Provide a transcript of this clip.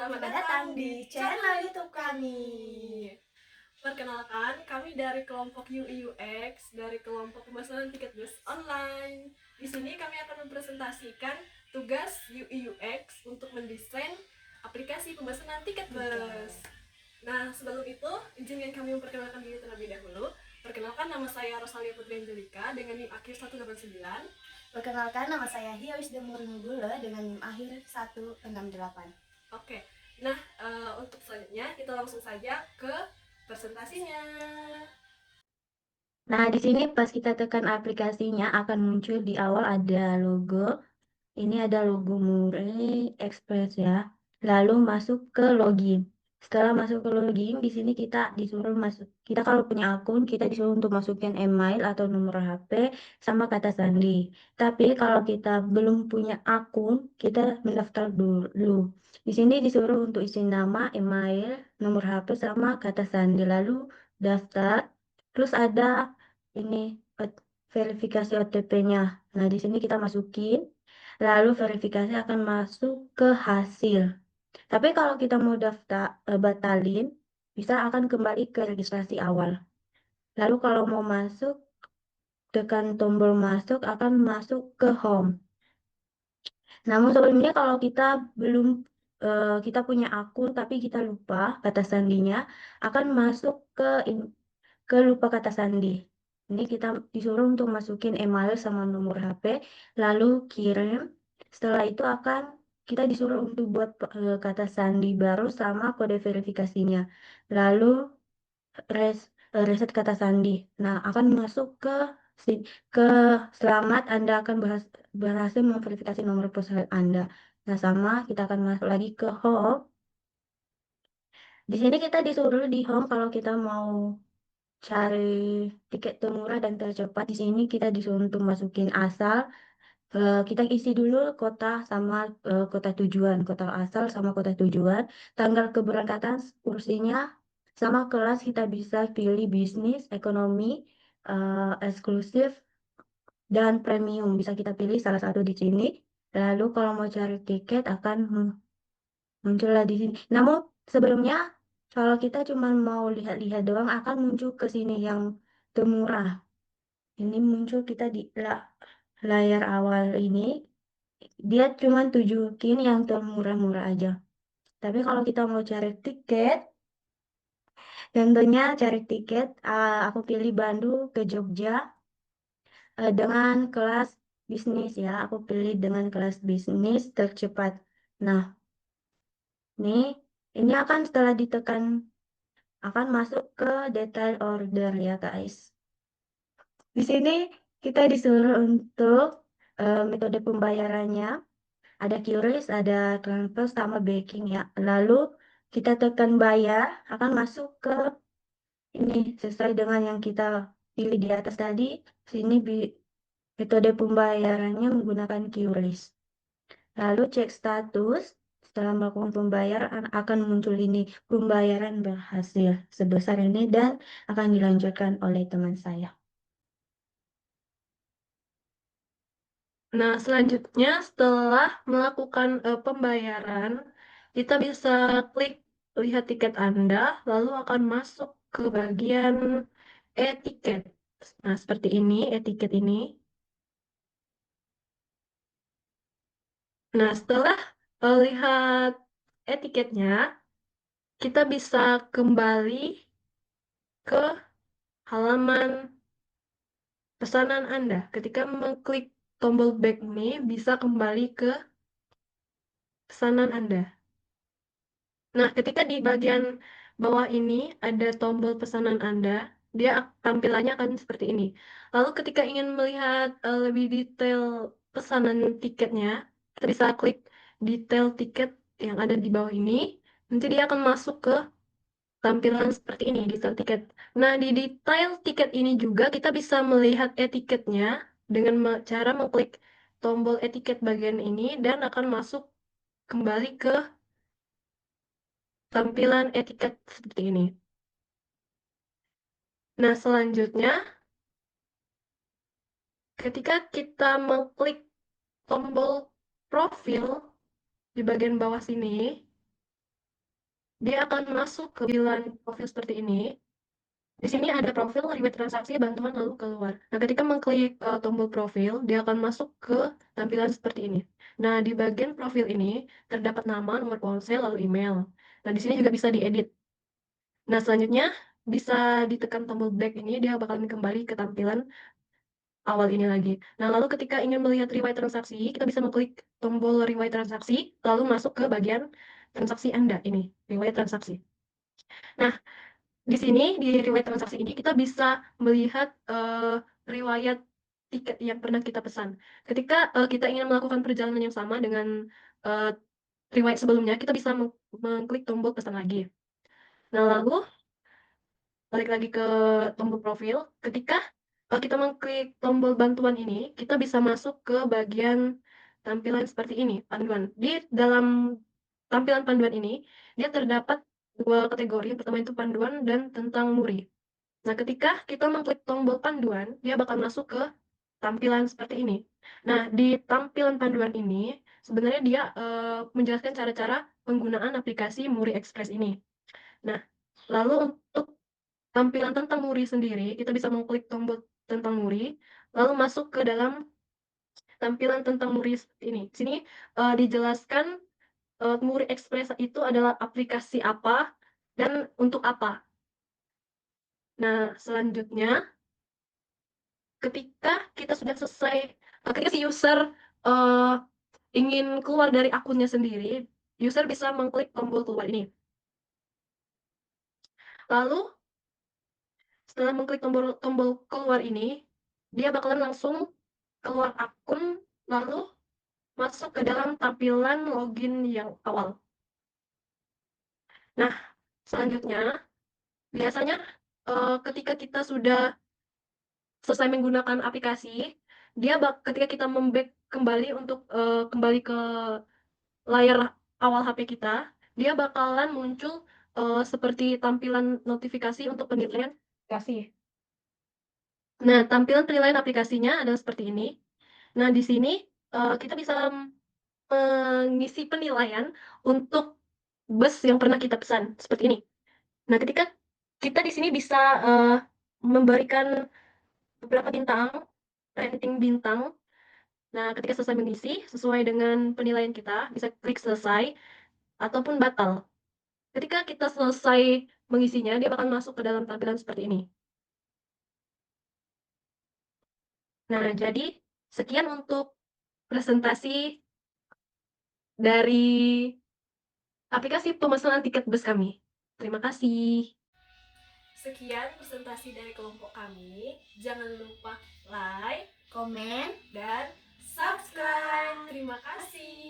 Selamat datang di channel YouTube kami. Perkenalkan, kami dari kelompok UI UX, dari kelompok pemesanan tiket bus online. Di sini kami akan mempresentasikan tugas UI UX untuk mendesain aplikasi pemesanan tiket bus. Nah, sebelum itu, izinkan kami memperkenalkan diri terlebih dahulu. Perkenalkan, nama saya Rosalia Putri Angelika dengan NIM akhir 189. Perkenalkan, nama saya Hiawis Demurunugula dengan NIM akhir 168. Oke, nah untuk selanjutnya kita langsung saja ke presentasinya. Nah, di sini pas kita tekan aplikasinya akan muncul di awal ada logo. Ini ada logo Murray Express ya. Lalu masuk ke login. Setelah masuk ke login, di sini kita disuruh masuk. Kita kalau punya akun, kita disuruh untuk masukin email atau nomor HP sama kata sandi. Tapi kalau kita belum punya akun, kita mendaftar dulu. Di sini disuruh untuk isi nama, email, nomor HP sama kata sandi. Lalu daftar. Terus ada ini verifikasi OTP-nya. Nah, di sini kita masukin. Lalu verifikasi akan masuk ke hasil. Tapi kalau kita mau daftar batalin, bisa akan kembali ke registrasi awal. Lalu kalau mau masuk, tekan tombol masuk akan masuk ke home. Namun sebelumnya kalau kita belum kita punya akun tapi kita lupa kata sandinya, akan masuk ke lupa kata sandi. Ini kita disuruh untuk masukin email sama nomor HP, lalu kirim. Setelah itu kita disuruh untuk buat kata sandi baru sama kode verifikasinya. Lalu reset kata sandi. Nah, akan masuk ke selamat Anda akan berhasil memverifikasi nomor ponsel Anda. Nah, sama kita akan masuk lagi ke home. Di sini kita disuruh di home kalau kita mau cari tiket termurah dan tercepat. Di sini kita disuruh untuk masukin asal. Kita isi dulu kota sama kota tujuan, kota asal sama kota tujuan, tanggal keberangkatan, kursinya, sama kelas kita bisa pilih bisnis, ekonomi, eksklusif, dan premium. Bisa kita pilih salah satu di sini. Lalu kalau mau cari tiket akan muncullah di sini. Namun sebelumnya kalau kita cuma mau lihat-lihat doang akan muncul ke sini yang termurah. Ini muncul kita di layar awal ini. Dia cuma tunjukin yang termurah-murah aja. Tapi kalau kita mau cari tiket, tentunya cari tiket, aku pilih Bandung ke Jogja dengan kelas bisnis ya. Aku pilih dengan kelas bisnis tercepat. Nah, ini akan setelah ditekan akan masuk ke detail order ya guys. Di sini kita disuruh untuk metode pembayarannya. Ada QRIS, ada transfer sama backing ya. Lalu kita tekan bayar, akan masuk ke ini sesuai dengan yang kita pilih di atas tadi. Sini metode pembayarannya menggunakan QRIS. Lalu cek status. Setelah melakukan pembayaran akan muncul ini pembayaran berhasil sebesar ini dan akan dilanjutkan oleh teman saya. Nah, selanjutnya setelah melakukan pembayaran, kita bisa klik lihat tiket Anda, lalu akan masuk ke bagian e-tiket. Nah, seperti ini e-tiket ini. Nah, setelah lihat etiketnya, kita bisa kembali ke halaman pesanan Anda. Ketika mengklik tombol back ini, bisa kembali ke pesanan Anda. Nah, ketika di bagian bawah ini ada tombol pesanan Anda, dia tampilannya akan seperti ini. Lalu ketika ingin melihat lebih detail pesanan tiketnya, kita bisa klik detail tiket yang ada di bawah ini. Nanti dia akan masuk ke tampilan seperti ini, detail tiket. Nah, di detail tiket ini juga kita bisa melihat etiketnya dengan cara mengklik tombol etiket bagian ini dan akan masuk kembali ke tampilan etiket seperti ini. Nah, selanjutnya, ketika kita mengklik tombol profil di bagian bawah sini, dia akan masuk ke tampilan profil seperti ini. Di sini ada profil, riwayat transaksi, bantuan, lalu keluar. Nah, ketika mengklik tombol profil, dia akan masuk ke tampilan seperti ini. Nah, di bagian profil ini terdapat nama, nomor ponsel, lalu email. Nah, di sini juga bisa diedit. Nah, selanjutnya bisa ditekan tombol back ini, dia bakalan kembali ke tampilan awal ini lagi. Nah, lalu ketika ingin melihat riwayat transaksi, kita bisa mengklik tombol riwayat transaksi, lalu masuk ke bagian transaksi Anda ini, riwayat transaksi. Nah, di sini di riwayat transaksi ini kita bisa melihat riwayat tiket yang pernah kita pesan. Ketika kita ingin melakukan perjalanan yang sama dengan uh, riwayat sebelumnya, kita bisa mengklik tombol pesan lagi. Nah, lalu balik lagi ke tombol profil. Ketika kita mengklik tombol bantuan ini, kita bisa masuk ke bagian tampilan seperti ini, panduan. Di dalam tampilan panduan ini, dia terdapat dua kategori. Yang pertama itu panduan dan tentang MURI. Nah, ketika kita mengklik tombol panduan, dia bakal masuk ke tampilan seperti ini. Nah, di tampilan panduan ini, sebenarnya dia menjelaskan cara-cara penggunaan aplikasi MURI Express ini. Nah, lalu untuk tampilan tentang MURI sendiri, kita bisa mengklik tombol tentang MURI, lalu masuk ke dalam tampilan tentang MURI seperti ini. Di sini dijelaskan MURI Express itu adalah aplikasi apa dan untuk apa. Nah, selanjutnya ketika kita sudah selesai, ketika si user uh, ingin keluar dari akunnya sendiri, user bisa mengklik tombol keluar ini. Lalu setelah mengklik tombol keluar ini, dia bakalan langsung keluar akun, lalu masuk ke dalam tampilan login yang awal. Nah, selanjutnya biasanya ketika kita sudah selesai menggunakan aplikasi, ketika kita memback kembali untuk kembali ke layar awal HP kita, dia bakalan muncul seperti tampilan notifikasi untuk penilaian aplikasi. Nah, tampilan penilaian aplikasinya adalah seperti ini. Nah, di sini kita bisa mengisi penilaian untuk bus yang pernah kita pesan, seperti ini. Nah, ketika kita di sini bisa memberikan beberapa bintang, rating bintang. Nah, ketika selesai mengisi, sesuai dengan penilaian kita, bisa klik selesai ataupun batal. Ketika kita selesai mengisinya, dia akan masuk ke dalam tampilan seperti ini. Nah, jadi sekian untuk presentasi dari aplikasi pemesanan tiket bus kami. Terima kasih. Sekian presentasi dari kelompok kami. Jangan lupa like, komen, dan subscribe. Terima kasih.